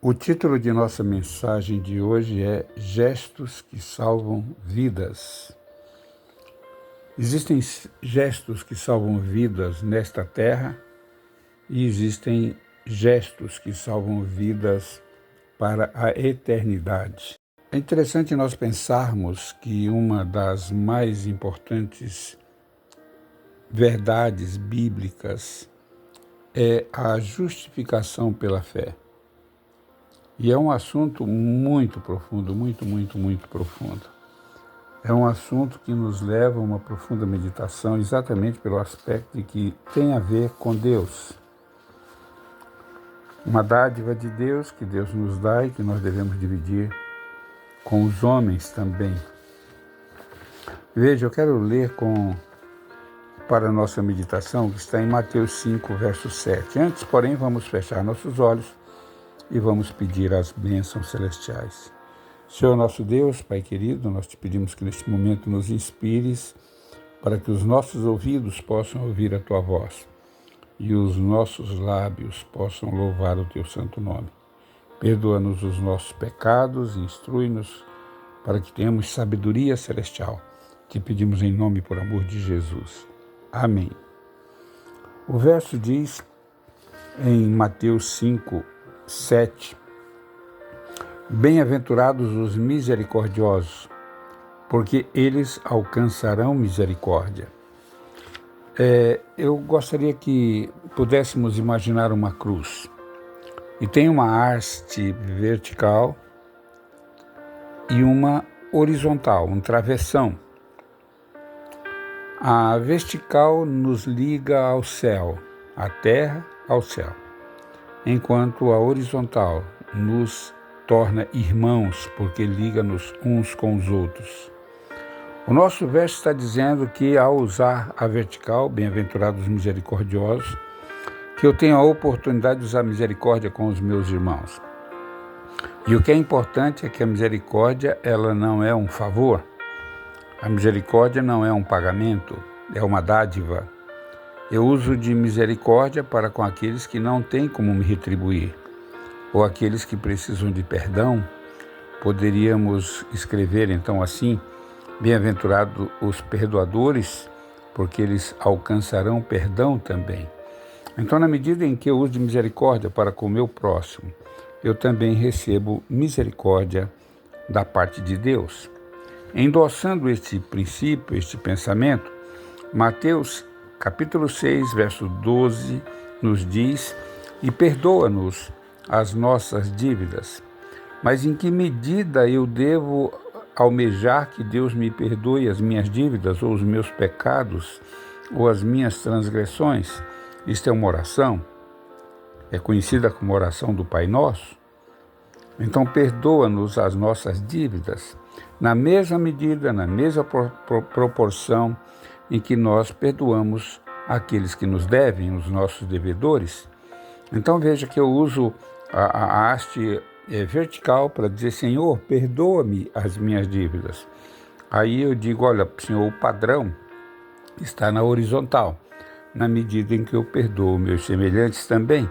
O título de nossa mensagem de hoje é Gestos que Salvam Vidas. Existem gestos que salvam vidas nesta terra e existem gestos que salvam vidas para a eternidade. É interessante nós pensarmos que uma das mais importantes verdades bíblicas é a justificação pela fé. E é um assunto muito profundo, muito profundo. É um assunto que nos leva a uma profunda meditação, exatamente pelo aspecto de que tem a ver com Deus. Uma dádiva de Deus que Deus nos dá e que nós devemos dividir com os homens também. Veja, eu quero ler para a nossa meditação, que está em Mateus 5, verso 7. Antes, porém, vamos fechar nossos olhos e vamos pedir as bênçãos celestiais. Senhor nosso Deus, Pai querido, nós te pedimos que neste momento nos inspires para que os nossos ouvidos possam ouvir a Tua voz e os nossos lábios possam louvar o Teu santo nome. Perdoa-nos os nossos pecados e instrui-nos para que tenhamos sabedoria celestial. Te pedimos em nome e por amor de Jesus. Amém. O verso diz em Mateus 5, 7. Bem-aventurados os misericordiosos, porque eles alcançarão misericórdia. Eu gostaria que pudéssemos imaginar uma cruz. E tem uma haste vertical e uma horizontal, um travessão. A vertical nos liga ao céu, à terra ao céu, enquanto a horizontal nos torna irmãos, porque liga-nos uns com os outros. O nosso verso está dizendo que, ao usar a vertical, bem-aventurados misericordiosos, que eu tenho a oportunidade de usar misericórdia com os meus irmãos. E o que é importante é que a misericórdia, ela não é um favor. A misericórdia não é um pagamento, é uma dádiva. Eu uso de misericórdia para com aqueles que não têm como me retribuir, ou aqueles que precisam de perdão. Poderíamos escrever então assim: bem-aventurados os perdoadores, porque eles alcançarão perdão também. Então, na medida em que eu uso de misericórdia para com o meu próximo, eu também recebo misericórdia da parte de Deus. Endossando este princípio, este pensamento, Mateus capítulo 6, verso 12, nos diz: e perdoa-nos as nossas dívidas. Mas em que medida eu devo almejar que Deus me perdoe as minhas dívidas, ou os meus pecados, ou as minhas transgressões? Isto é uma oração, é conhecida como oração do Pai Nosso. Então perdoa-nos as nossas dívidas, na mesma medida, na mesma proporção em que nós perdoamos aqueles que nos devem, os nossos devedores. Então veja que eu uso a haste vertical para dizer: Senhor, perdoa-me as minhas dívidas. Aí eu digo: olha, Senhor, o padrão está na horizontal, na medida em que eu perdoo meus semelhantes também.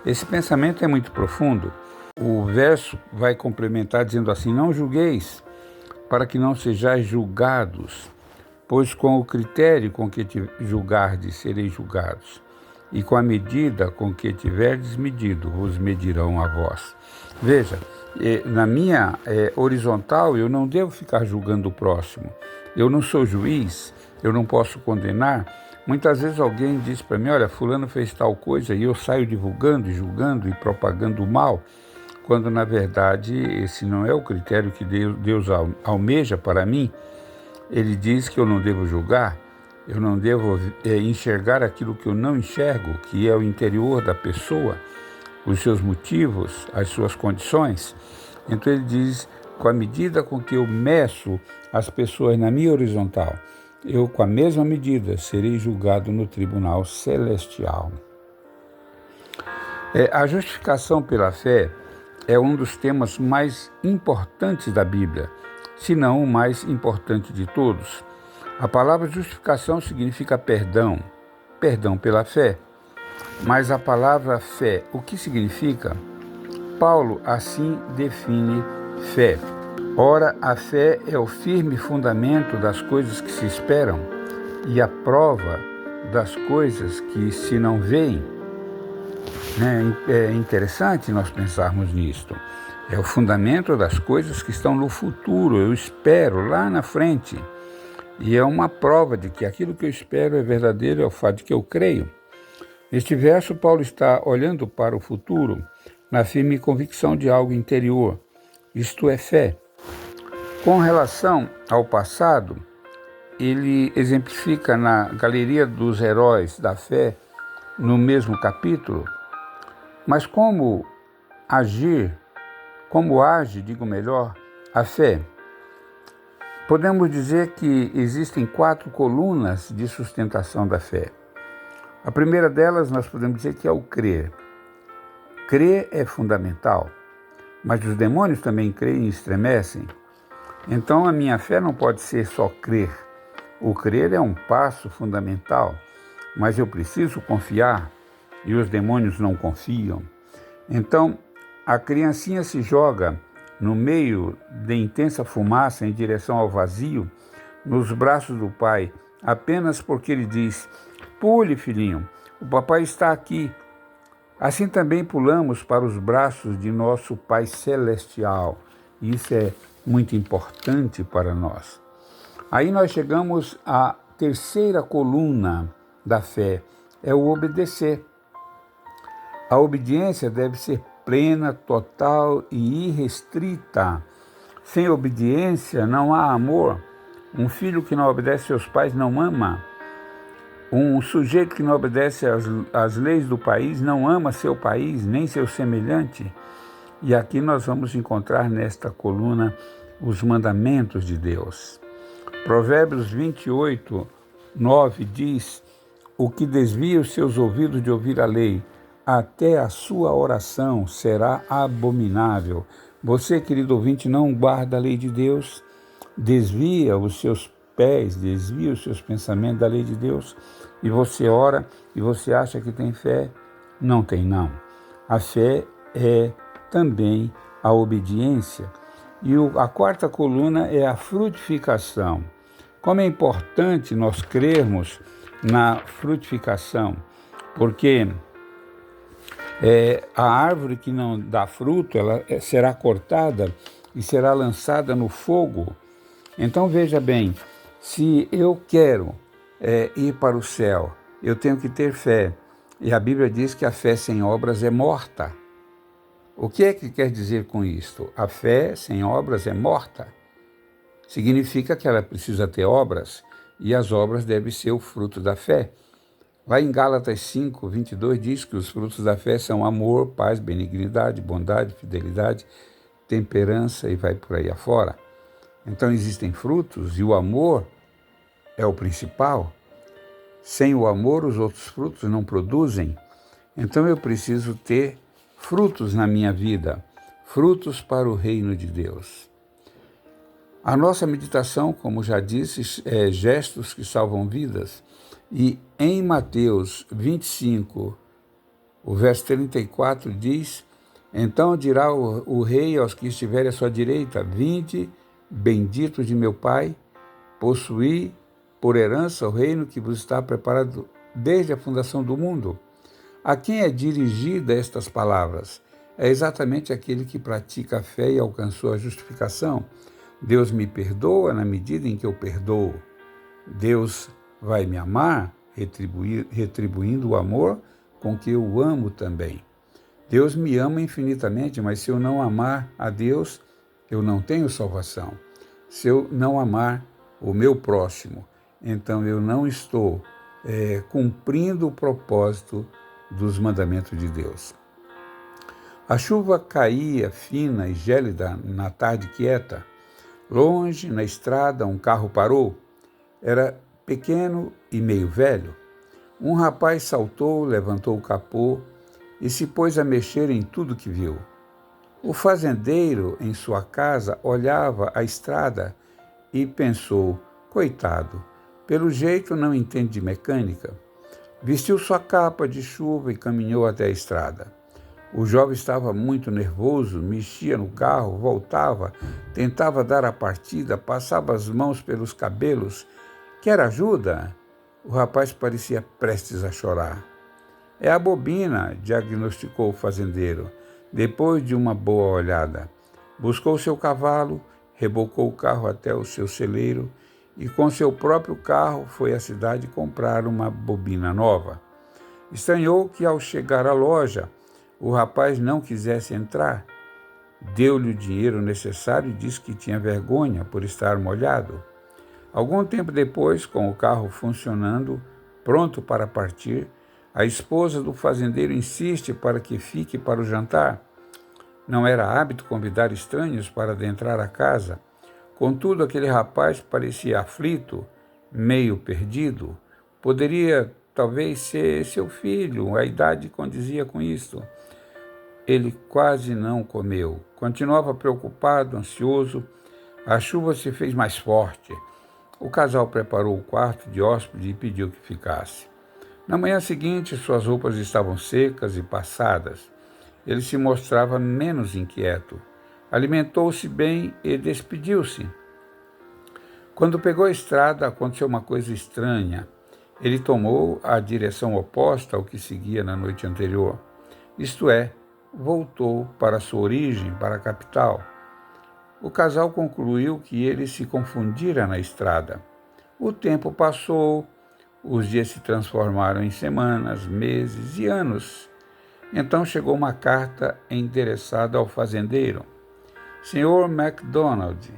Esse pensamento é muito profundo. O verso vai complementar dizendo assim: não julgueis, para que não sejais julgados, pois com o critério com que te julgardes sereis julgados, e com a medida com que tiverdes medido, vos medirão a vós. Veja, na minha horizontal, eu não devo ficar julgando o próximo. Eu não sou juiz, eu não posso condenar. Muitas vezes alguém diz para mim: olha, fulano fez tal coisa, e eu saio divulgando e julgando e propagando o mal, quando na verdade esse não é o critério que Deus almeja para mim. Ele diz que eu não devo julgar, eu não devo enxergar aquilo que eu não enxergo, que é o interior da pessoa, os seus motivos, as suas condições. Então ele diz: com a medida com que eu meço as pessoas na minha horizontal, eu com a mesma medida serei julgado no tribunal celestial. A justificação pela fé é um dos temas mais importantes da Bíblia, se não o mais importante de todos. A palavra justificação significa perdão pela fé. Mas a palavra fé, o que significa? Paulo assim define fé. Ora, a fé é o firme fundamento das coisas que se esperam e a prova das coisas que se não veem. É interessante nós pensarmos nisto. É o fundamento das coisas que estão no futuro, eu espero lá na frente. E é uma prova de que aquilo que eu espero é verdadeiro, é o fato de que eu creio. Neste verso, Paulo está olhando para o futuro na firme convicção de algo interior, isto é fé. Com relação ao passado, ele exemplifica na galeria dos heróis da fé, no mesmo capítulo, mas como age, a fé? Podemos dizer que existem 4 colunas de sustentação da fé. A primeira delas nós podemos dizer que é o crer. Crer é fundamental, mas os demônios também creem e estremecem. Então a minha fé não pode ser só crer. O crer é um passo fundamental, mas eu preciso confiar e os demônios não confiam. Então a criancinha se joga no meio de intensa fumaça em direção ao vazio, nos braços do pai, apenas porque ele diz: "Pule, filhinho, o papai está aqui." Assim também pulamos para os braços de nosso Pai Celestial. Isso é muito importante para nós. Aí nós chegamos à terceira coluna da fé, é o obedecer. A obediência deve ser plena, total e irrestrita. Sem obediência não há amor. Um filho que não obedece seus pais não ama. Um sujeito que não obedece às leis do país não ama seu país, nem seu semelhante. E aqui nós vamos encontrar nesta coluna os mandamentos de Deus. Provérbios 28, 9 diz: "O que desvia os seus ouvidos de ouvir a lei, até a sua oração será abominável." Você, querido ouvinte, não guarda a lei de Deus, desvia os seus pés, desvia os seus pensamentos da lei de Deus, e você ora e você acha que tem fé? Não tem, não. A fé é também a obediência. E a quarta coluna é a frutificação. Como é importante nós crermos na frutificação, porque a árvore que não dá fruto, ela será cortada e será lançada no fogo. Então veja bem, se eu quero ir para o céu, eu tenho que ter fé. E a Bíblia diz que a fé sem obras é morta. O que é que quer dizer com isto? A fé sem obras é morta. Significa que ela precisa ter obras, e as obras devem ser o fruto da fé. Lá em Gálatas 5, 22 diz que os frutos da fé são amor, paz, benignidade, bondade, fidelidade, temperança e vai por aí afora. Então existem frutos e o amor é o principal. Sem o amor, os outros frutos não produzem. Então eu preciso ter frutos na minha vida, frutos para o reino de Deus. A nossa meditação, como já disse, é gestos que salvam vidas. E em Mateus 25, o verso 34 diz: "Então dirá o rei aos que estiverem à sua direita: Vinde, benditos de meu Pai, possuí por herança o reino que vos está preparado desde a fundação do mundo." A quem é dirigida estas palavras? É exatamente aquele que pratica a fé e alcançou a justificação. Deus me perdoa na medida em que eu perdoo. Deus vai me amar, retribuindo o amor com que eu amo também. Deus me ama infinitamente, mas se eu não amar a Deus, eu não tenho salvação. Se eu não amar o meu próximo, então eu não estou cumprindo o propósito dos mandamentos de Deus. A chuva caía fina e gélida na tarde quieta. Longe, na estrada, um carro parou. Era pequeno e meio velho. Um rapaz saltou, levantou o capô e se pôs a mexer em tudo que viu. O fazendeiro, em sua casa, olhava a estrada e pensou: coitado, pelo jeito não entende de mecânica. Vestiu sua capa de chuva e caminhou até a estrada. O jovem estava muito nervoso, mexia no carro, voltava, tentava dar a partida, passava as mãos pelos cabelos. Quer ajuda? O rapaz parecia prestes a chorar. É a bobina, diagnosticou o fazendeiro, depois de uma boa olhada. Buscou seu cavalo, rebocou o carro até o seu celeiro e com seu próprio carro foi à cidade comprar uma bobina nova. Estranhou que ao chegar à loja, o rapaz não quisesse entrar. Deu-lhe o dinheiro necessário e disse que tinha vergonha por estar molhado. Algum tempo depois, com o carro funcionando, pronto para partir, a esposa do fazendeiro insiste para que fique para o jantar. Não era hábito convidar estranhos para adentrar a casa. Contudo, aquele rapaz parecia aflito, meio perdido. Poderia, talvez, ser seu filho, a idade condizia com isto. Ele quase não comeu. Continuava preocupado, ansioso. A chuva se fez mais forte. O casal preparou o quarto de hóspede e pediu que ficasse. Na manhã seguinte, suas roupas estavam secas e passadas. Ele se mostrava menos inquieto. Alimentou-se bem e despediu-se. Quando pegou a estrada, aconteceu uma coisa estranha. Ele tomou a direção oposta ao que seguia na noite anterior. Isto é, voltou para sua origem, para a capital. O casal concluiu que ele se confundira na estrada. O tempo passou, os dias se transformaram em semanas, meses e anos. Então chegou uma carta endereçada ao fazendeiro. Senhor MacDonald,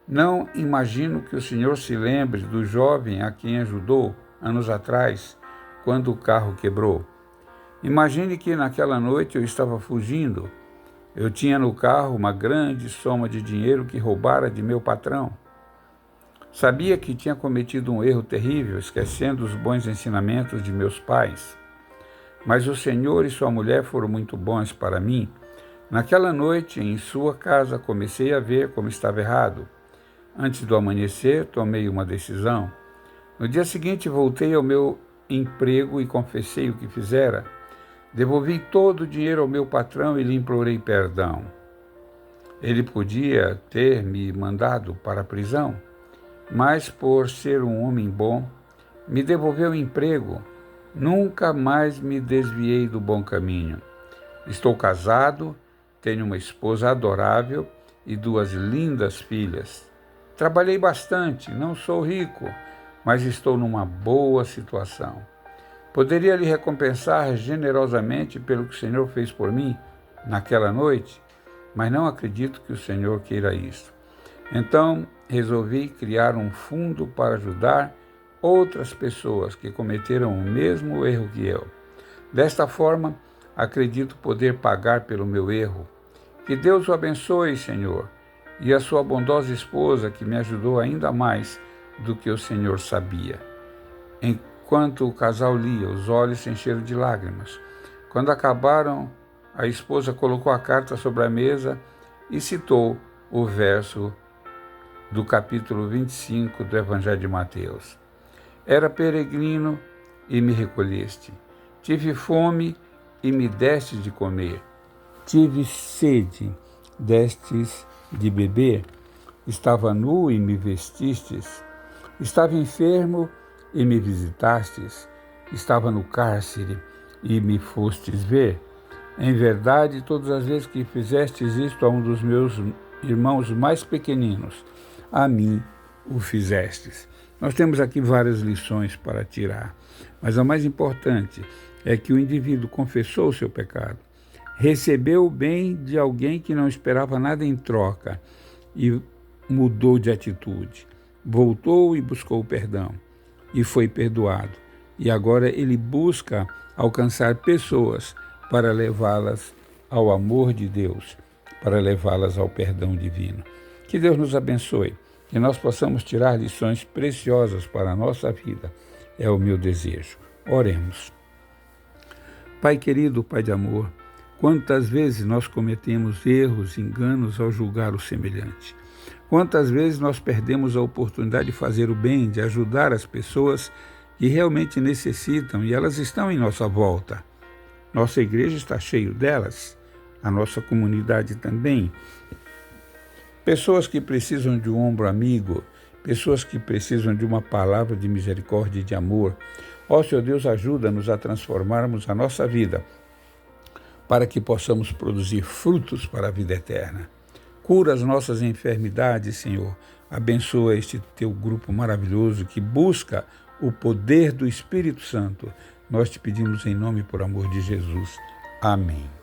não imagino que o senhor se lembre do jovem a quem ajudou anos atrás, quando o carro quebrou. Imagine que naquela noite eu estava fugindo. Eu tinha no carro uma grande soma de dinheiro que roubara de meu patrão. Sabia que tinha cometido um erro terrível, esquecendo os bons ensinamentos de meus pais. Mas o senhor e sua mulher foram muito bons para mim. Naquela noite, em sua casa, comecei a ver como estava errado. Antes do amanhecer, tomei uma decisão. No dia seguinte, voltei ao meu emprego e confessei o que fizera. Devolvi todo o dinheiro ao meu patrão e lhe implorei perdão. Ele podia ter me mandado para a prisão, mas por ser um homem bom, me devolveu o emprego. Nunca mais me desviei do bom caminho. Estou casado, tenho uma esposa adorável e 2 lindas filhas. Trabalhei bastante, não sou rico, mas estou numa boa situação. Poderia lhe recompensar generosamente pelo que o Senhor fez por mim naquela noite, mas não acredito que o Senhor queira isso. Então, resolvi criar um fundo para ajudar outras pessoas que cometeram o mesmo erro que eu. Desta forma, acredito poder pagar pelo meu erro. Que Deus o abençoe, Senhor, e a sua bondosa esposa, que me ajudou ainda mais do que o Senhor sabia. Enquanto o casal lia, os olhos se encheram de lágrimas. Quando acabaram, a esposa colocou a carta sobre a mesa e citou o verso do capítulo 25 do Evangelho de Mateus. Era peregrino e me recolheste. Tive fome e me destes de comer. Tive sede, destes de beber. Estava nu e me vestistes. Estava enfermo e me visitastes. Estava no cárcere e me fostes ver. Em verdade, todas as vezes que fizestes isto a um dos meus irmãos mais pequeninos, a mim o fizestes. Nós temos aqui várias lições para tirar, mas a mais importante é que o indivíduo confessou o seu pecado, recebeu o bem de alguém que não esperava nada em troca e mudou de atitude, voltou e buscou perdão e foi perdoado. E agora ele busca alcançar pessoas para levá-las ao amor de Deus, para levá-las ao perdão divino. Que Deus nos abençoe, que nós possamos tirar lições preciosas para a nossa vida. É o meu desejo. Oremos. Pai querido, Pai de amor, quantas vezes nós cometemos erros, enganos ao julgar o semelhante? Quantas vezes nós perdemos a oportunidade de fazer o bem, de ajudar as pessoas que realmente necessitam e elas estão em nossa volta? Nossa igreja está cheia delas, a nossa comunidade também. Pessoas que precisam de um ombro amigo, pessoas que precisam de uma palavra de misericórdia e de amor. Ó Senhor Deus, ajuda-nos a transformarmos a nossa vida para que possamos produzir frutos para a vida eterna. Cura as nossas enfermidades, Senhor. Abençoa este teu grupo maravilhoso que busca o poder do Espírito Santo. Nós te pedimos em nome e por amor de Jesus. Amém.